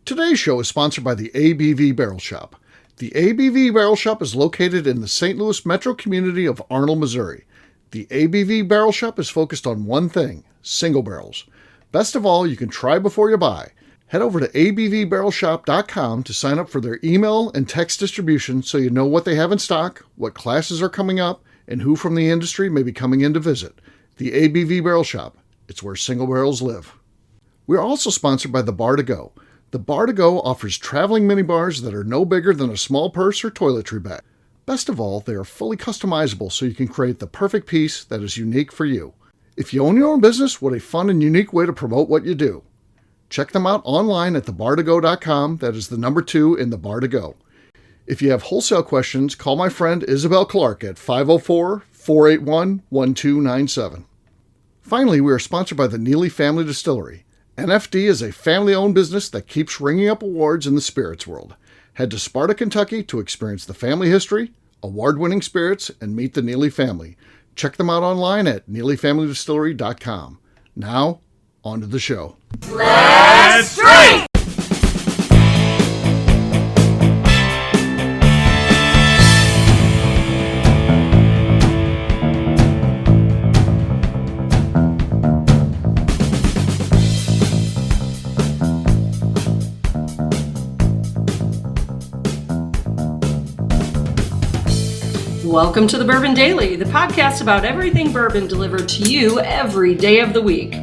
Today's show is sponsored by the ABV Barrel Shop. The ABV Barrel Shop is located in the St. Louis metro community of Arnold, Missouri. The ABV Barrel Shop is focused on one thing, single barrels. Best of all, you can try before you buy. Head over to abvbarrelshop.com to sign up for their email and text distribution so you know what they have in stock, what classes are coming up, and who from the industry may be coming in to visit. The ABV Barrel Shop. It's where single barrels live. We are also sponsored by the Bar to Go. The Bar to Go offers traveling minibars that are no bigger than a small purse or toiletry bag. Best of all, they are fully customizable so you can create the perfect piece that is unique for you. If you own your own business, what a fun and unique way to promote what you do. Check them out online at thebar2go.com. That is the number 2 in the Bar to Go. If you have wholesale questions, call my friend Isabel Clark at 504-481-1297. Finally, we are sponsored by the Neely Family Distillery. NFD is a family-owned business that keeps ringing up awards in the spirits world. Head to Sparta, Kentucky to experience the family history, award-winning spirits, and meet the Neely family. Check them out online at neelyfamilydistillery.com. Now, on to the show. Let's drink! Welcome to the Bourbon Daily, the podcast about everything bourbon delivered to you every day of the week.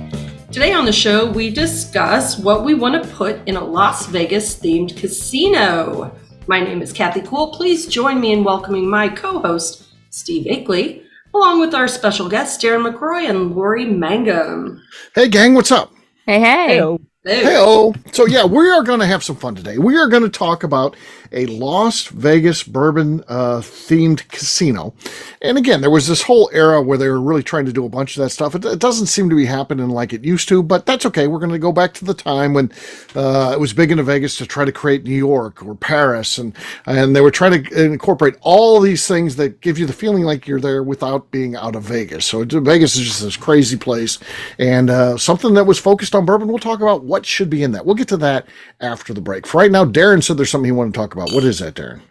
Today on the show, we discuss what we want to put in a Las Vegas-themed casino. My name is Kathy Poole. Please join me in welcoming my co-host, Steve Akeley, along with our special guests, Darren McCroy and Lori Mangum. Hey, gang, what's up? Hey. Hey-o. Hey-o. So, yeah, we are going to have some fun today. We are going to talk about a Las Vegas bourbon themed casino. And again, there was this whole era where they were really trying to do a bunch of that stuff. It doesn't seem to be happening like it used to, but that's okay. We're going to go back to the time when it was big into Vegas to try to create New York or Paris. And they were trying to incorporate all of these things that give you the feeling like you're there without being out of Vegas. So Vegas is just this crazy place. And something that was focused on bourbon, we'll talk about what should be in that. We'll get to that after the break. For right now, Darren said there's something he wanted to talk about. What is that, Darren?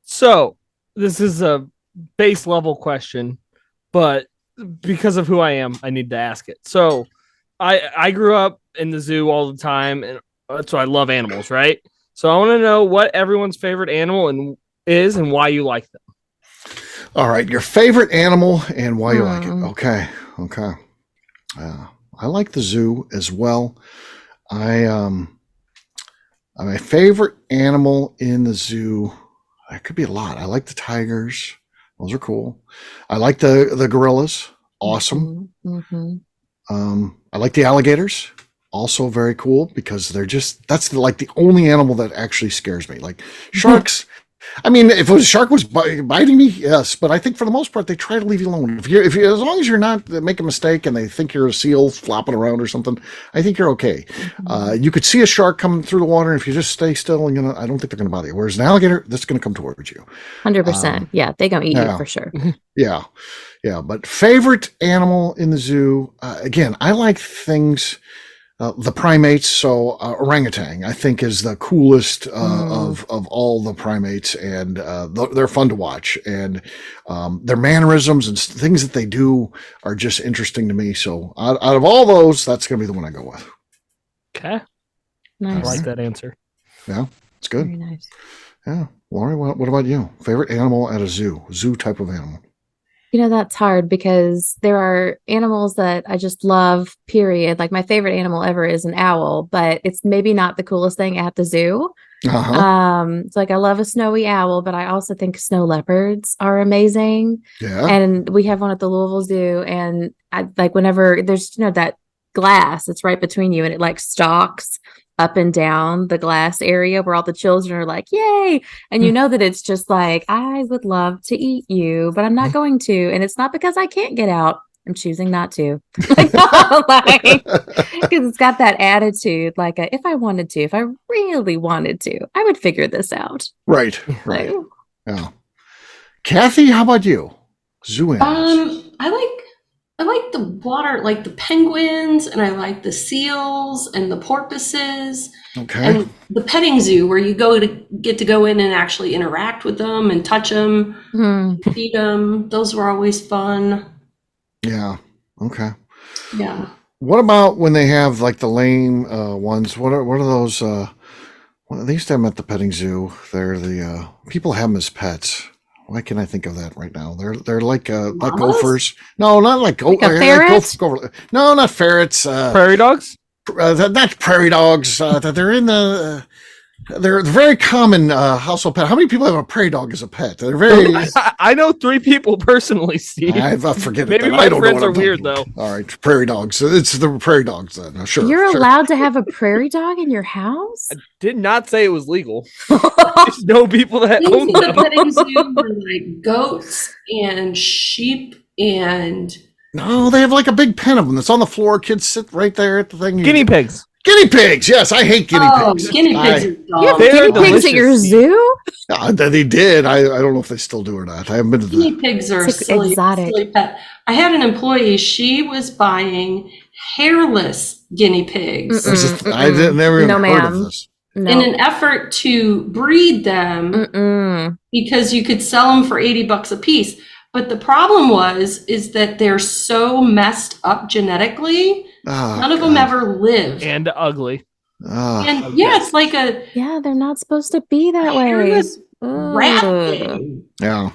So this is a base level question, but because of who I am, I need to ask it. So I grew up in the zoo all the time, and so I love animals, right? So I want to know what everyone's favorite animal is and why you like them. All right, your favorite animal and why you like it. Okay. I like the zoo as well. My favorite animal in the zoo, it could be a lot. I like the tigers. Those are cool. I like the gorillas. Awesome. Mm-hmm. I like the alligators. Also very cool because that's the only animal that actually scares me. Like sharks. I mean, if a shark was biting me, yes, but I think for the most part they try to leave you alone. If you, as long as you're not making a mistake and they think you're a seal flopping around or something, I think you're okay. You could see a shark coming through the water, and if you just stay still, and I don't think they're going to bother you. Whereas an alligator, that's going to come towards you. 100%. Yeah, they gonna eat you for sure. Yeah. But favorite animal in the zoo? Again, I like things. The primates, so orangutan, I think, is the coolest of all the primates, and they're fun to watch, and their mannerisms and things that they do are just interesting to me. So out of all those, that's going to be the one I go with. Okay. Nice. I like that answer. Yeah, it's good. Very nice. Yeah. Lori, what about you? Favorite animal at a zoo type of animal? That's hard because there are animals that I just love, period. Like my favorite animal ever is an owl, but it's maybe not the coolest thing at the zoo. It's like I love a snowy owl, but I also think snow leopards are amazing. Yeah. And we have one at the Louisville Zoo, and I like whenever there's that glass that's right between you, and it like stalks up and down the glass area where all the children are like, yay. And that it's just like, I would love to eat you, but I'm not going to. And it's not because I can't get out. I'm choosing not to. Because it's got that attitude, like if I wanted to, if I really wanted to, I would figure this out. Right. Yeah. Kathy, how about you? Zoo animals. I like I like the water, like the penguins, and I like the seals and the porpoises. Okay. And the petting zoo where you get to go in and actually interact with them and touch them, feed them. Those were always fun. Yeah. Okay. Yeah. What about when they have like the lame ones? What are those? They used to have them at the petting zoo. They're the people have them as pets. Why can't I think of that right now? They're like not gophers. No, not like Like a ferret? No, not ferrets. Prairie dogs? Not prairie dogs. They're in the. They're very common household pet. How many people have a prairie dog as a pet? They're very. I know 3 people personally, Steve. I forget it. Maybe Then. my I don't friends know are what I'm weird, talking though. All right, prairie dogs. It's the prairie dogs then. Sure. You're sure. allowed to have a prairie dog in your house? I did not say it was legal. There's no people that Things own in the them. petting zoo were like goats and sheep and No, they have like a big pen of them that's on the floor. Kids sit right there at the thing. Guinea pigs. Guinea pigs. Yes, I hate guinea pigs. Guinea pigs are You have dumb. They're guinea pigs at your delicious. zoo? They did. I don't know if they still do or not. I haven't been to Guinea the. pigs are a It's silly exotic. pet. I had an employee, she was buying hairless guinea pigs I didn't never even No, heard of ma'am. this. in No. an effort to breed them Mm-mm. because you could sell them for $80 a piece. But the problem is that they're so messed up genetically, Oh, none of them God. ever live. And ugly. Oh, And yeah, it's like a Yeah, they're not supposed to be that way. hairless rat Ugh. thing. yeah.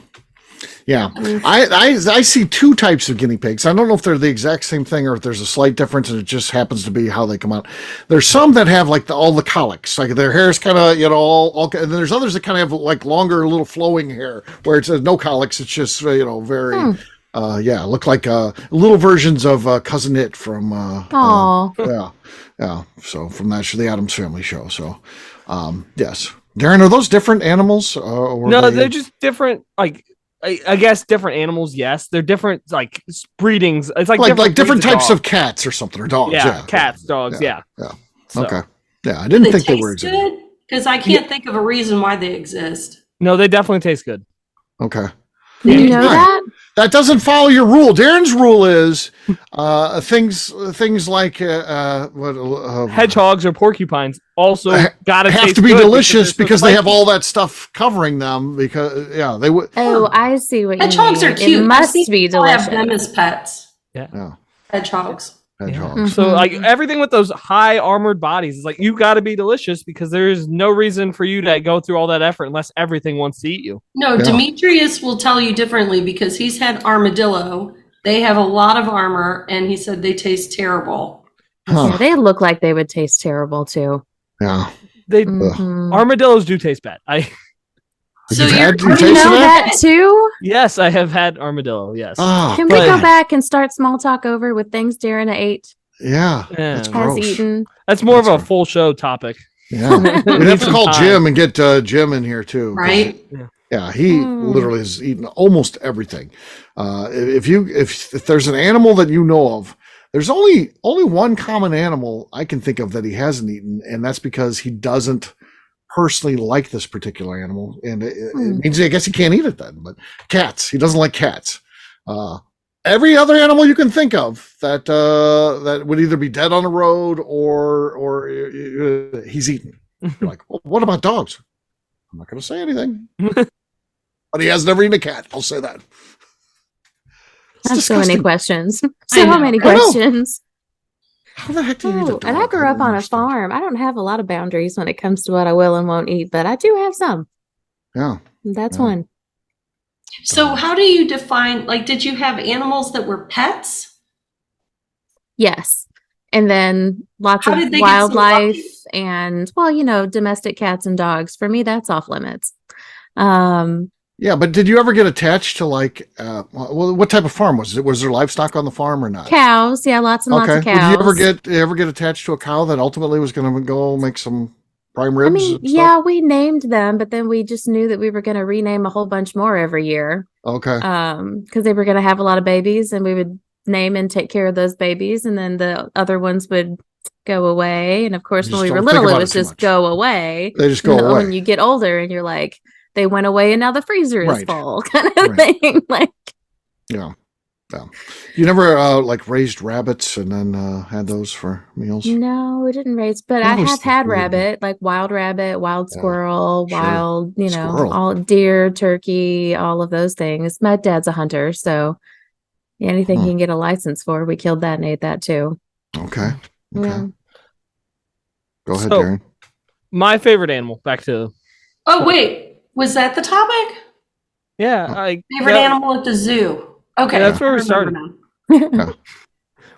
Yeah. I mean, I see 2 types of guinea pigs. I don't know if they're the exact same thing or if there's a slight difference and it just happens to be how they come out. There's some that have like all the colics, like their hair is kind of, all, and then there's others that kind of have like longer little flowing hair where it's no colics. It's just, very, look like little versions of Cousin It from, Aw. yeah. So from the Addams Family show. So, yes. Darren, are those different animals? Or No, they're just different, like, I guess different animals, yes. They're different, like, breedings. It's like different breeds types dog. of cats or something, or dogs. Yeah, cats, dogs, yeah. So, Okay. Yeah, I didn't do think they were taste exactly. good? Because I can't think of a reason why they exist. no, they definitely taste good. Okay. Did you know Right. that? That doesn't follow your rule. Darren's rule is things like Hedgehogs or porcupines also gotta have taste to be good delicious they're so because they have spicy. all that stuff covering them. Because they would. Oh, I see what you mean. Hedgehogs are cute. It must I've seen be people have them delicious. as pets. Yeah, Hedgehogs. hedgehogs. So Mhm. like everything with those high armored bodies is like you got to be delicious because there's no reason for you to go through all that effort unless everything wants to eat you. No, Yeah. Demetrius will tell you differently because he's had armadillo. They have a lot of armor, and he said they taste terrible. Huh. Yeah, they look like they would taste terrible too. Yeah. They Mhm. armadillos do taste bad. So You've you're- had- you You tasted know that? that too? Yes, I have had armadillo. Yes. Oh, Can we but- go back and start small talk over with things Darren ate, yeah. Yeah. That's has gross. eaten? That's more That's of a right. full show topic. Yeah. We'd have to Some call time. Jim and get Jim in here too. 'cause Right? Yeah, he Mm. literally has eaten almost everything. If there's an animal that you know of, there's only one common animal I can think of that he hasn't eaten, and that's because he doesn't personally like this particular animal, and it means I guess he can't eat it then. But cats, he doesn't like cats. Every other animal you can think of that would either be dead on the road or he's eaten. You're like, well, what about dogs? I'm not going to say anything. But he has never eaten a cat. I'll say that. It's I have so many disgusting. questions. I So know. many I know. questions. How the heck do you eat a Oh, dog? and I grew up don't on a understand. farm. I don't have a lot of boundaries when it comes to what I will and won't eat, but I do have some. Yeah. That's Yeah. one. So how do you define, like, did you have animals that were pets? Yes. And then lots How of did they get so wildlife lucky? and, well, domestic cats and dogs. For me, that's off limits. Yeah, but did you ever get attached to what type of farm was it? Was there livestock on the farm or not? Cows. Yeah, lots and lots of Okay. cows. Would you ever get attached to a cow that ultimately was going to go make some prime I ribs? mean, and stuff? yeah, we named them, but then we just knew that we were going to rename a whole bunch more every year. Okay. Because they were going to have a lot of babies, and we would name and take care of those babies, and then the other ones would go away. And of course, You when just we were don't think little, it about was it too just much. go away. They just go away. When you get older, and you're like, they went away, and now the freezer is Right. full, kind of Right. thing. Like, Yeah. Yeah. You never like raised rabbits and then had those for meals? No, we didn't raise, but I Always have had weird. rabbit, like wild rabbit, wild Yeah, squirrel, sure. wild, Squirrel. all deer, turkey, all of those things. My dad's a hunter, so anything he can get a license for, we killed that and ate that too. Okay. Yeah. Go ahead, So- Darren. My favorite animal. Back to Oh, wait. Was that the topic? I Favorite animal at the zoo. Okay. Yeah, that's where we I remember started. now.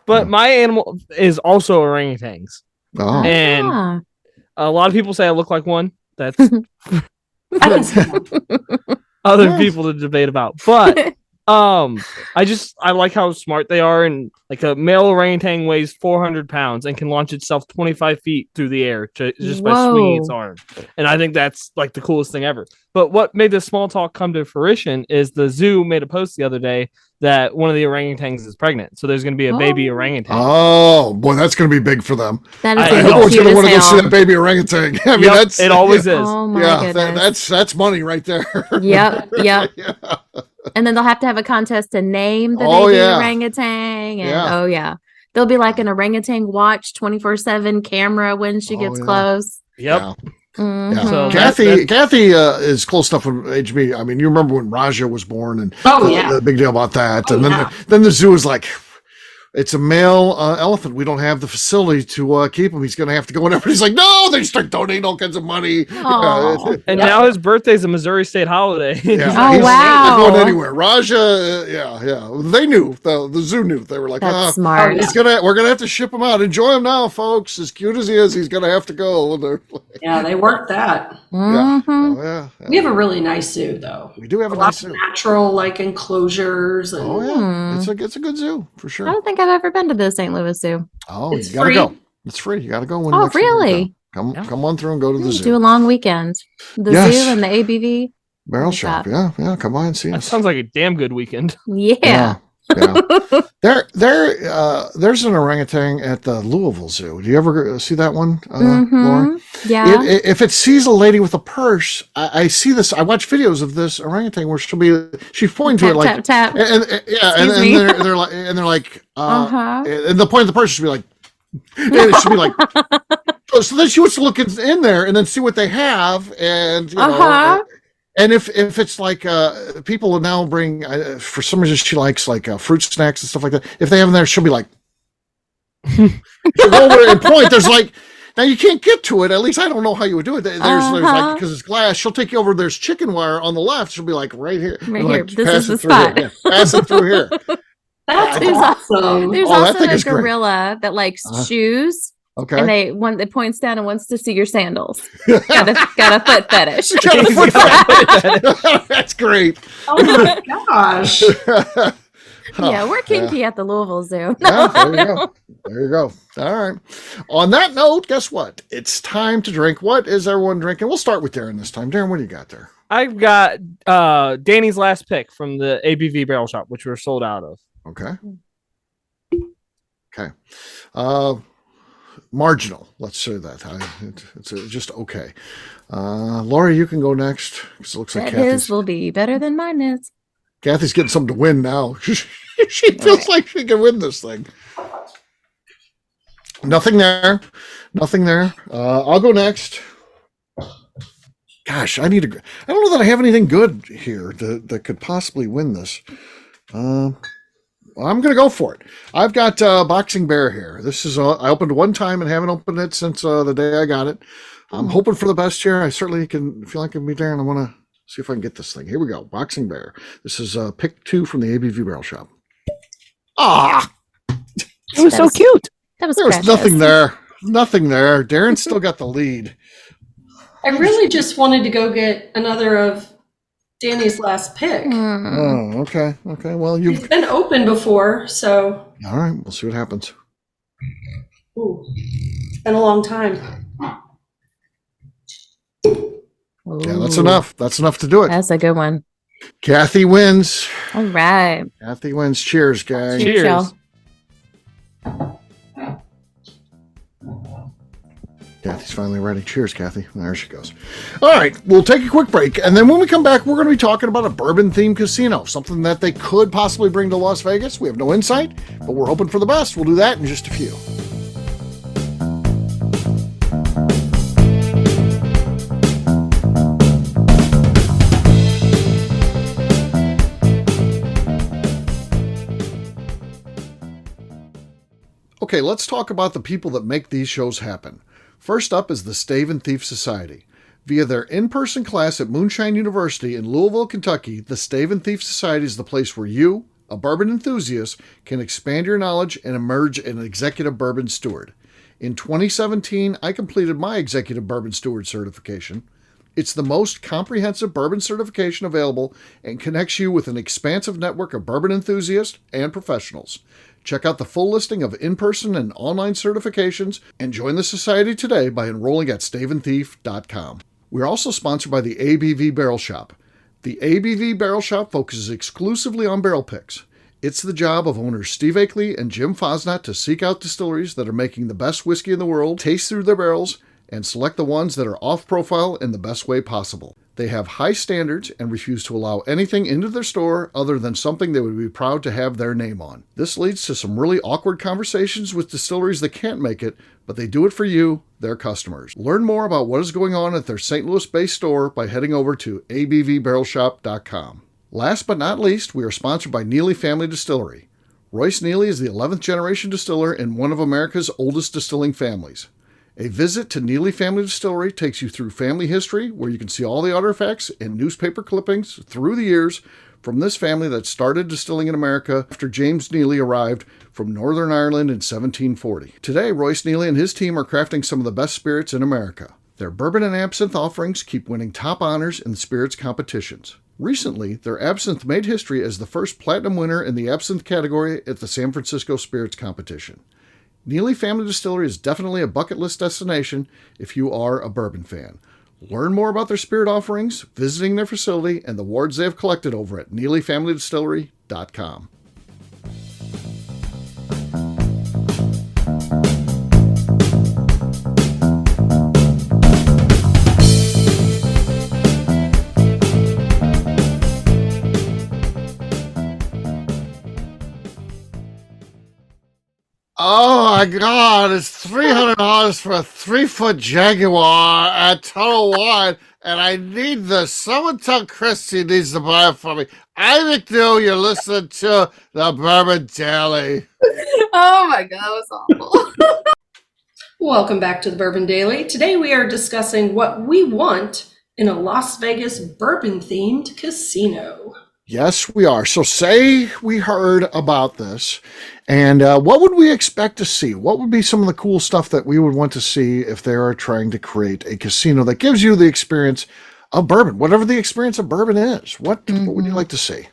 But my animal is also orangutans, Oh, and Ah. a lot of people say I look like one. That's I can see that. other Yeah. people to debate about. But I like how smart they are, and like a male orangutan weighs 400 pounds and can launch itself 25 feet through the air just by swinging its Whoa. arm. And I think that's like the coolest thing ever. But what made this small talk come to fruition is the zoo made a post the other day that one of the orangutans is pregnant. So there's going to be a baby Oh. orangutan. oh, boy, that's going to be big for them. That is I gonna be know. Everyone's cute going to as want to go see hell. that baby orangutan. I mean, Yep, that's it always is. Oh my yeah, goodness. that's money right there. Yep. yeah. And then they'll have to have a contest to name the Oh, baby yeah. orangutan. And Yeah. oh yeah. There'll be like an orangutan watch 24/7 camera when she Oh, gets yeah. close. Yep. Yeah. Mhm. Yeah. So Kathy is close enough with HB. I mean, you remember when Raja was born and Oh, the, yeah. the big deal about that. Oh, And then, yeah. then the zoo is like, it's a male elephant. We don't have the facility to keep him. He's going to have to go. And everybody's like, no, they start donating all kinds of money. Aw. And Yep. now his birthday's a Missouri State holiday. Yeah. Oh, He's wow. not going anywhere. Raja, yeah. They knew. The zoo knew. They were like, That's oh, smart. yeah. we're gonna have to ship him out. Enjoy him now, folks. As cute as he is, he's gonna have to go. And they're like, Yeah, they worked that. Mhm. oh, yeah. We have a really nice zoo, though. We do have a Lots nice of zoo. natural, like, enclosures. And Oh yeah, Hmm. it's a good zoo for I sure. don't think I've ever been to the St. Louis Zoo. Oh, It's you gotta free. go. It's free. You gotta go when Oh, next time you really? go. Yeah. Come on through and go to the Do a zoo. long weekend. The Yes. zoo and the ABV. Barrel What's shop. that? Yeah. Come by and see That us. sounds like a damn good weekend. Yeah. Yeah. There's an orangutan at the Louisville Zoo. Do you ever see that one, Laura? Mhm. Yeah. If it sees a lady with a purse, I see this. I watch videos of this orangutan where she's pointing to Tap, it like, tap, tap. and yeah, and Excuse me. they're like, Uh-huh. and the point of the purse should be like, and it should be like, so then she wants to look in there and then see what they have, and you know, Uh-huh. and if it's like people will now bring for some reason she likes like fruit snacks and stuff like that. If they have them there, she'll be like, she'll go over and point. There's like. Now you can't get to it. At least I don't know how you would do it. There's like because it's glass. She'll take you over. There's chicken wire on the left. She'll be like right here. Right And, here. like, This pass is it the through here. spot. Yeah, pass it through here. That's There's awesome. There's Oh, that also thing a is great. gorilla that likes shoes, Okay. and it points down and wants to see your sandals. got a foot fetish. Got a He's foot got fetish. That's great. Oh my gosh. Yeah, we're kinky at the Louisville Zoo. Yeah, there you go. There you go. All right. On that note, guess what? It's time to drink. What is everyone drinking? We'll start with Darren this time. Darren, what do you got there? I've got Danny's last pick from the ABV barrel shop, which we're sold out of. Okay. Okay. Marginal. Let's say that. It's just okay. Lori, you can go next. 'Cause it looks like That his Kathy's, will be better than mine is. Kathy's getting something to win now. She feels like she can win this thing. Nothing there. Nothing there. I'll go next. Gosh, I don't know that I have anything good here that could possibly win this. I'm going to go for it. I've got Boxing Bear here. This is I opened one time and haven't opened it since the day I got it. I'm hoping for the best here. I certainly can feel like I can be there, and I want to see if I can get this thing. Here we go. Boxing Bear. This is pick 2 from the ABV Barrel Shop. Ah, It was That so was- cute. That was there was precious. nothing there. Nothing there. Darren's still got the lead. I really just wanted to go get another of Danny's last pick. Mm. Oh, okay. Okay. Well, It's been open before, so all right. We'll see what happens. ooh, it's been a long time. Yeah, that's Ooh, enough. That's enough to do it. That's a good one. Kathy wins. All right. Kathy wins. Cheers, gang. Cheers. y'all. Kathy's finally ready. Cheers, Kathy. There she goes. All right, we'll take a quick break, and then when we come back, we're going to be talking about a bourbon-themed casino, something that they could possibly bring to Las Vegas. We have no insight, but we're hoping for the best. We'll do that in just a few. Okay, let's talk about the people that make these shows happen. First up is the Stave and Thief Society. Via their in-person class at Moonshine University in Louisville, Kentucky, the Stave and Thief Society is the place where you, a bourbon enthusiast, can expand your knowledge and emerge an executive bourbon steward. In 2017, I completed my executive bourbon steward certification. It's the most comprehensive bourbon certification available and connects you with an expansive network of bourbon enthusiasts and professionals. Check out the full listing of in-person and online certifications and join the society today by enrolling at staveandthief.com. We're also sponsored by the ABV Barrel Shop. The ABV Barrel Shop focuses exclusively on barrel picks. It's the job of owners Steve Akeley and Jim Fosnat to seek out distilleries that are making the best whiskey in the world, taste through their barrels, and select the ones that are off-profile in the best way possible. They have high standards and refuse to allow anything into their store other than something they would be proud to have their name on. This leads to some really awkward conversations with distilleries that can't make it, but they do it for you, their customers. Learn more about what is going on at their St. Louis-based store by heading over to abvbarrelshop.com. Last but not least, we are sponsored by Neely Family Distillery. Royce Neely is the 11th generation distiller in one of America's oldest distilling families. A visit to Neely Family Distillery takes you through family history, where you can see all the artifacts and newspaper clippings through the years from this family that started distilling in America after James Neely arrived from Northern Ireland in 1740. Today, Royce Neely and his team are crafting some of the best spirits in America. Their bourbon and absinthe offerings keep winning top honors in the spirits competitions. Recently, their absinthe made history as the first platinum winner in the absinthe category at the San Francisco Spirits Competition. Neely Family Distillery is definitely a bucket list destination if you are a bourbon fan. Learn more about their spirit offerings, visiting their facility, and the awards they have collected over at NeelyFamilyDistillery.com. Oh my God, it's $300 for a 3-foot Jaguar at Total Wine, and I need this. Someone tell Christy needs to buy it for me. I'm McNeil, you're listening to the Bourbon Daily. Oh my God, that was awful. Welcome back to the Bourbon Daily. Today we are discussing what we want in a Las Vegas bourbon-themed casino. Yes, we are. So say we heard about this, and what would we expect to see? What would be some of the cool stuff that we would want to see if they are trying to create a casino that gives you the experience of bourbon, whatever the experience of bourbon is? What would you like to see?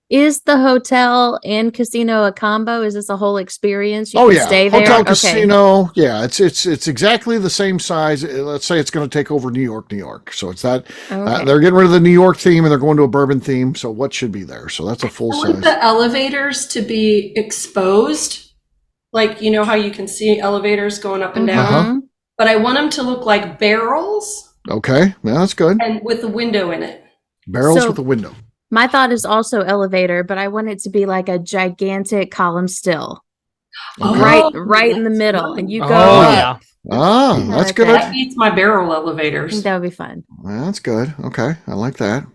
Is the hotel and casino a combo? Is this a whole experience? You can stay there? Hotel, casino. Yeah, it's exactly the same size. Let's say it's going to take over New York. So it's that they're getting rid of the New York theme and they're going to a bourbon theme. So what should be there? So that's a full size. I want the elevators to be exposed, like you know how you can see elevators going up and down. But I want them to look like barrels. Okay, yeah, that's good. And with a window in it. Barrels with a window. My thought is also elevator, but I want it to be like a gigantic column still. Right in the middle. And you go up. That's good. That beats my barrel elevators. I think that would be fun. That's good. Okay. I like that.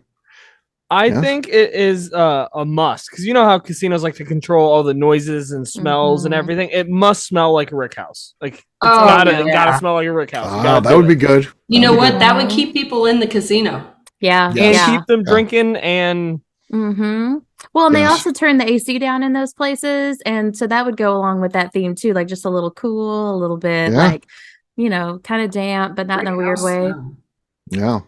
I think it is a must, because you know how casinos like to control all the noises and smells and everything. It must smell like a rick house. Like it's gotta smell like a rick house. That would be good. You know what? That would keep people in the casino. Yeah. And keep them drinking and well, and they also turn the AC down in those places, and so that would go along with that theme too, like just a little cool, a little bit like, you know, kind of damp, but not in a weird way. Yeah.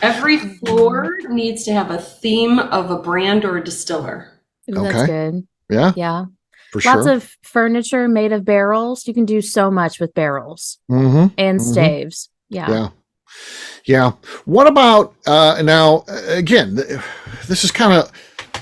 Every floor needs to have a theme of a brand or a distiller. Ooh, that's good. Yeah. Yeah. For sure. Lots of furniture made of barrels. You can do so much with barrels and staves. Yeah. What about now? Again, this is kind of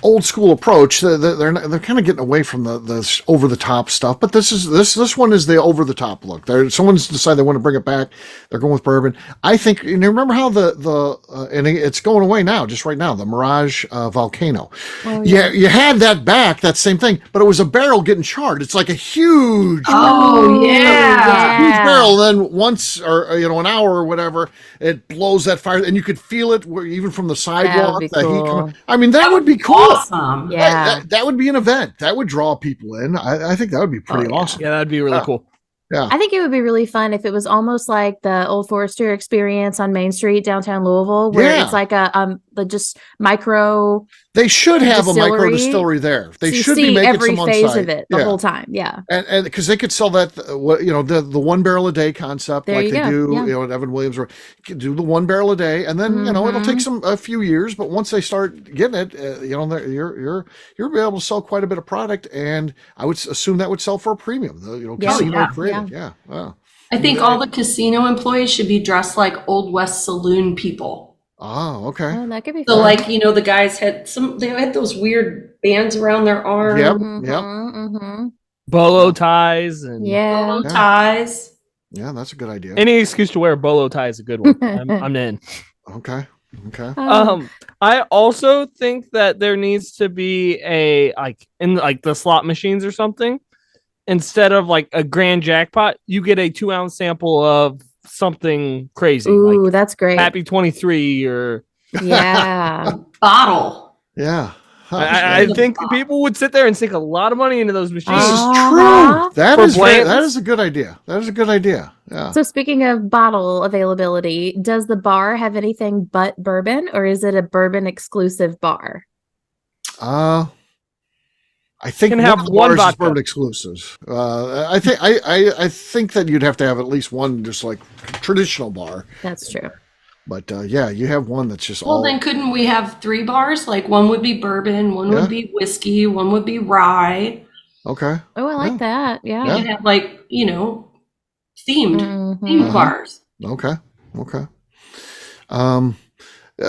old school approach. They're kind of getting away from the over the top stuff, but this one is the over the top look. Someone's decided they want to bring it back. They're going with bourbon. I think, you remember how and it's going away now, just right now, the Mirage Volcano. Oh, Yeah, you had that same thing, but it was a barrel getting charred. It's like a huge, huge barrel. Then once, or an hour or whatever, it blows that fire, and you could feel it even from the sidewalk. Heat coming. I mean, that would be cool. Awesome. Yeah. That would be an event. That would draw people in. I think that would be pretty awesome. Yeah, that'd be really cool. Yeah. I think it would be really fun if it was almost like the Old Forester experience on Main Street, downtown Louisville, where it's like a just micro. They should have distillery. a micro distillery there. They So you should see be making every some phase on site. of it the whole time. Yeah. And because they could sell that, the 1 barrel a day concept, There like you they go. do, at Evan Williams, or do the 1 barrel a day, and then it'll take a few years, but once they start getting it, you're be able to sell quite a bit of product, and I would assume that would sell for a premium. Casino created, Wow. I think all the casino employees should be dressed like Old West saloon people. Oh, okay. Oh, that could be So, fun. the guys they had those weird bands around their arm. Yep. Bolo ties and Bolo ties. Yeah, that's a good idea. any excuse to wear a bolo tie is a good one. I'm in. Okay. I also think that there needs to be in the slot machines or something, instead of like a grand jackpot, you get a 2-ounce sample of something crazy. Ooh, like that's great. Happy 23 or Yeah. Bottle. Yeah. I think people would sit there and sink a lot of money into those machines. This is Uh-huh. true. That For is a good idea. That is a good idea. Yeah. So speaking of bottle availability, does the bar have anything but bourbon, or is it a bourbon exclusive bar? I think Can have most one bars is vodka. bourbon exclusives. I think that you'd have to have at least one, just like traditional bar. That's true. But you have one that's just Well, then couldn't we have 3 bars? Like one would be bourbon, one would be whiskey, one would be rye. Okay. Oh, I like that. Yeah. You could have themed Mhm. bars. Okay.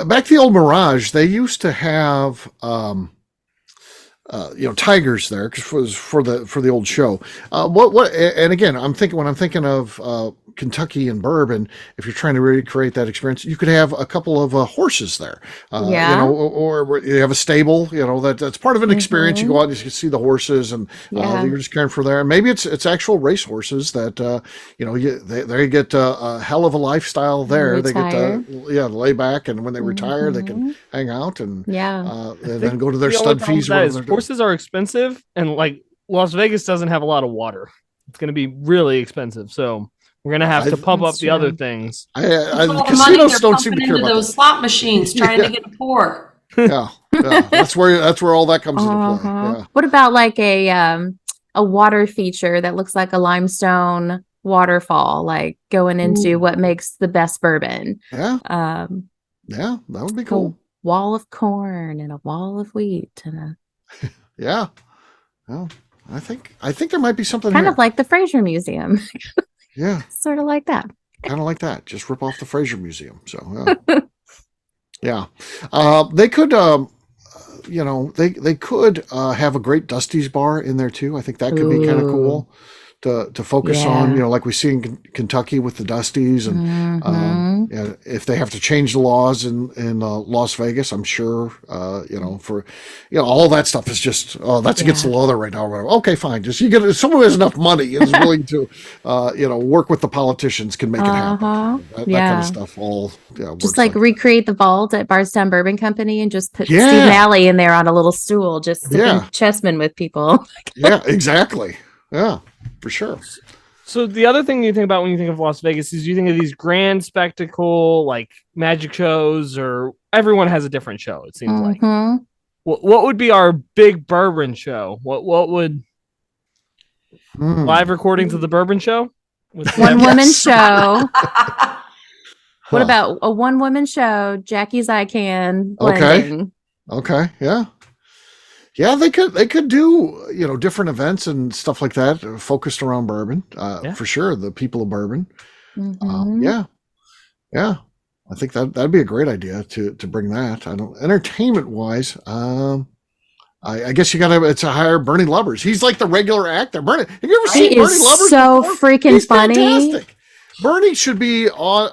Back to the old Mirage, they used to have tigers there, because it was for the old show. And again, when I'm thinking of Kentucky and bourbon, if you're trying to recreate that experience, you could have a couple of horses there. Or you have a stable. That's part of an experience. You go out and you can see the horses, and you're just caring for there. And maybe it's actual race horses that they get a hell of a lifestyle there. Retire. They get to lay back, and when they retire, they can hang out and and then go to their The only stud problem fees. with that is horses are expensive, and like Las Vegas doesn't have a lot of water. It's going to be really expensive, so we're going to have to pump up the other things. All the money Casinos they're don't seem to pumping care into about those that. slot machines trying to get a pour. Yeah, that's where all that comes into play. Uh-huh. Yeah. What about like a water feature that looks like a limestone waterfall, like going into what makes the best bourbon? Yeah, That would be cool. A wall of corn and a wall of wheat and Yeah. Well, I think there might be something kind here. of like the Fraser Museum. Yeah, Sort of like that. kind of like that. Just rip off the Fraser Museum. So yeah, they could. They could have a great Dusty's bar in there too. I think that could be kind of cool to focus on. Like we see in Kentucky with the Dusties, and if they have to change the laws in Las Vegas, I'm sure for all that stuff is just that's against the law there right now. Okay, fine. Just if someone who has enough money and is willing to work with the politicians can make it happen. That kind of stuff. Just like recreate the vault at Bardstown Bourbon Company and just put Steve Yeah. Malley in there on a little stool, just sipping chessmen with people. Yeah, exactly. Yeah, for sure. So the other thing you think about when you think of Las Vegas is you think of these grand spectacle, like magic shows, or everyone has a different show. It seems like. What would be our big bourbon show? What would live recordings of the bourbon show? One woman show. What about a one woman show? Jackie's I Can blending. Okay. Yeah. Yeah, they could do different events and stuff like that focused around bourbon. For sure, the people of bourbon. Yeah. I think that'd be a great idea to bring that. Entertainment wise, I guess it's a higher Bernie Lubbers. He's like the regular actor. Bernie, have you ever He seen Bernie is Lubbers? so before? freaking He's funny. fantastic. Bernie should be on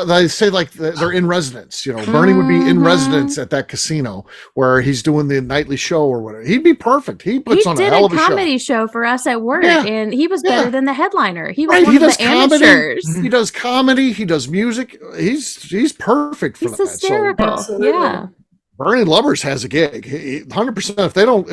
they say like they're in residence. Bernie would be in residence at that casino where he's doing the nightly show or whatever. He'd be perfect. He puts on a hell of a show. He did a comedy show for us at work, Yeah. and he was better than the headliner. He was Right, one he of does the comedy. amateurs. He does comedy. He does music. He's perfect for He's that. hysterical. Absolutely. Yeah. Bernie Lubbers has a gig. 100%.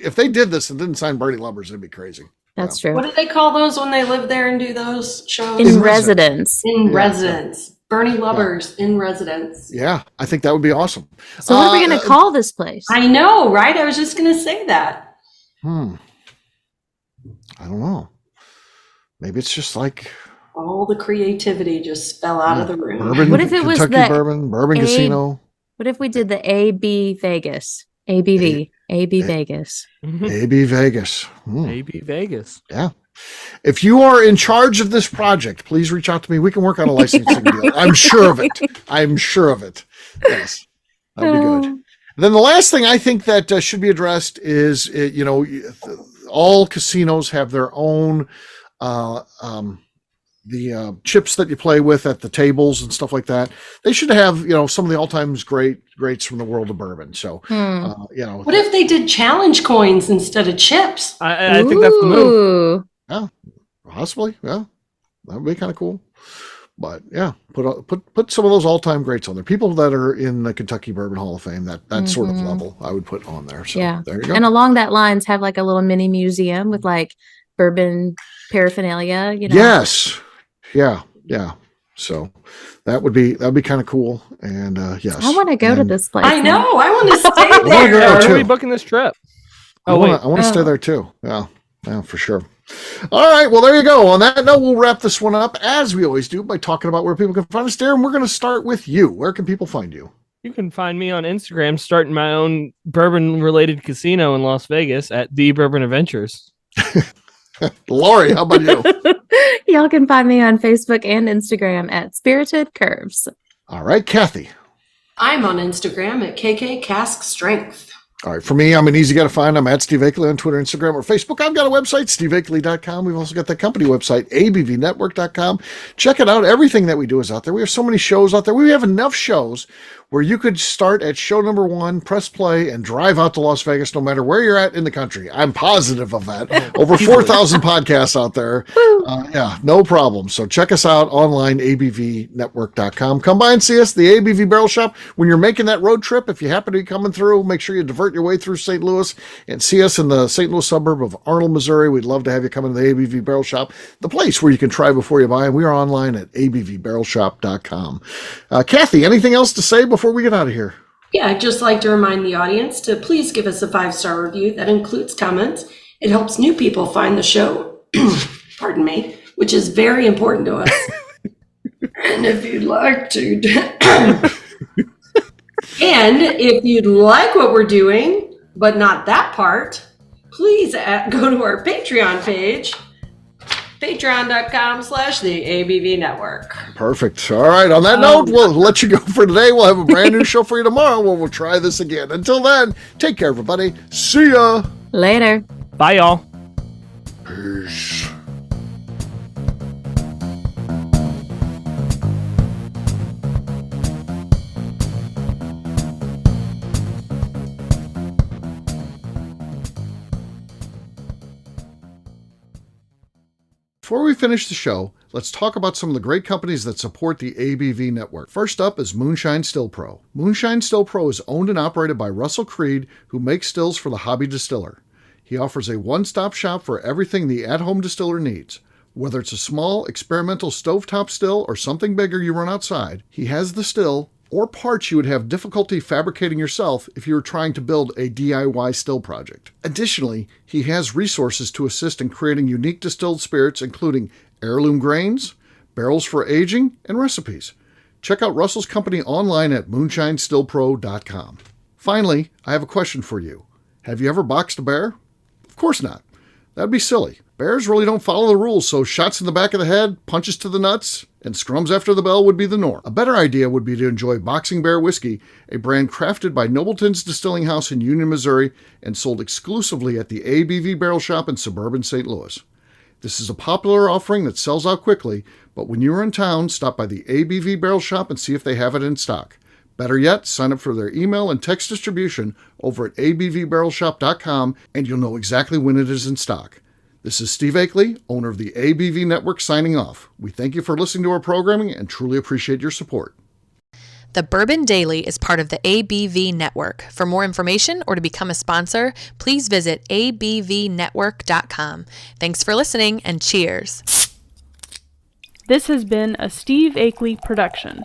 If they did this and didn't sign Bernie Lubbers, it'd be crazy. That's true. What do they call those when they live there and do those shows? In residence. In Yeah. residence. Bernie Lubbers in residence. Yeah, I think that would be awesome. So what are we going to call this place? I know, right? I was just going to say that. I don't know. Maybe it's just like All the creativity just fell out of the room. Bourbon. What if it was Kentucky the Bourbon Casino, What if we did the AB Vegas? ABV. AB Vegas. AB Vegas. Maybe Vegas. Yeah. If you are in charge of this project, please reach out to me. We can work on a licensing deal. I'm sure of it. Yes, that'd be good. Then the last thing I think that should be addressed is, all casinos have their own the chips that you play with at the tables and stuff like that. They should have, some of the all-time greats from the world of bourbon. So, What if they did challenge coins instead of chips? I think that's the move. Ooh. yeah, possibly. Yeah, that would be kind of cool. But yeah, put some of those all-time greats on there. People that are in the Kentucky Bourbon Hall of Fame, that sort of level, I would put on there. So Yeah. there you go. And along that lines, have like a little mini museum with like bourbon paraphernalia, Yes. Yeah. So that'd be kind of cool. And yes, I want to go to this place. I know. I want to stay wanna there. go When too. are we booking this trip? I want to stay there too. Yeah, for sure. All right. Well, there you go. On that note, we'll wrap this one up as we always do by talking about where people can find us. Darren, we're going to start with you. Where can people find you? You can find me on Instagram, starting my own bourbon-related casino in Las Vegas at The Bourbon Adventures. Lori, how about you? Y'all can find me on Facebook and Instagram at Spirited Curves. All right, Kathy. I'm on Instagram at KK Cask Strength. All right, for me, I'm an easy guy to find. I'm at Steve Akeley on Twitter, Instagram, or Facebook. I've got a website, steveakeley.com. We've also got the company website, abvnetwork.com. Check it out. Everything that we do is out there. We have so many shows out there. We have enough shows where you could start at show number 1, press play, and drive out to Las Vegas no matter where you're at in the country. I'm positive of that. Over 4,000 podcasts out there. Yeah, no problem. So check us out online, abvnetwork.com. Come by and see us, the ABV Barrel Shop. When you're making that road trip, if you happen to be coming through, make sure you divert your way through St. Louis and see us in the St. Louis suburb of Arnold, Missouri. We'd love to have you come into the ABV Barrel Shop, the place where you can try before you buy. And we are online at abvbarrelshop.com. Kathy, anything else to say before we get out of here? Yeah, I'd just like to remind the audience to please give us a 5-star review that includes comments. It helps new people find the show, pardon me, which is very important to us. And if you'd like to, and if you'd like what we're doing, but not that part, please go to our Patreon page, patreon.com/the ABV Network. Perfect. All right. On that note, we'll let you go for today. We'll have a brand new show for you tomorrow where we'll try this again. Until then, take care, everybody. See ya. Later. Bye, y'all. Peace. Before we finish the show, let's talk about some of the great companies that support the ABV network. First up is Moonshine Still Pro. Moonshine Still Pro is owned and operated by Russell Creed, who makes stills for the hobby distiller. He offers a one-stop shop for everything the at-home distiller needs. Whether it's a small, experimental stovetop still or something bigger you run outside, he has the still or parts you would have difficulty fabricating yourself if you were trying to build a DIY still project. Additionally, he has resources to assist in creating unique distilled spirits, including heirloom grains, barrels for aging, and recipes. Check out Russell's company online at moonshinestillpro.com. Finally, I have a question for you. Have you ever boxed a bear? Of course not. That'd be silly. Bears really don't follow the rules, so shots in the back of the head, punches to the nuts, and scrums after the bell would be the norm. A better idea would be to enjoy Boxing Bear Whiskey, a brand crafted by Nobleton's Distilling House in Union, Missouri, and sold exclusively at the ABV Barrel Shop in suburban St. Louis. This is a popular offering that sells out quickly, but when you are in town, stop by the ABV Barrel Shop and see if they have it in stock. Better yet, sign up for their email and text distribution over at abvbarrelshop.com and you'll know exactly when it is in stock. This is Steve Akeley, owner of the ABV Network, signing off. We thank you for listening to our programming and truly appreciate your support. The Bourbon Daily is part of the ABV Network. For more information or to become a sponsor, please visit abvnetwork.com. Thanks for listening and cheers. This has been a Steve Akeley production.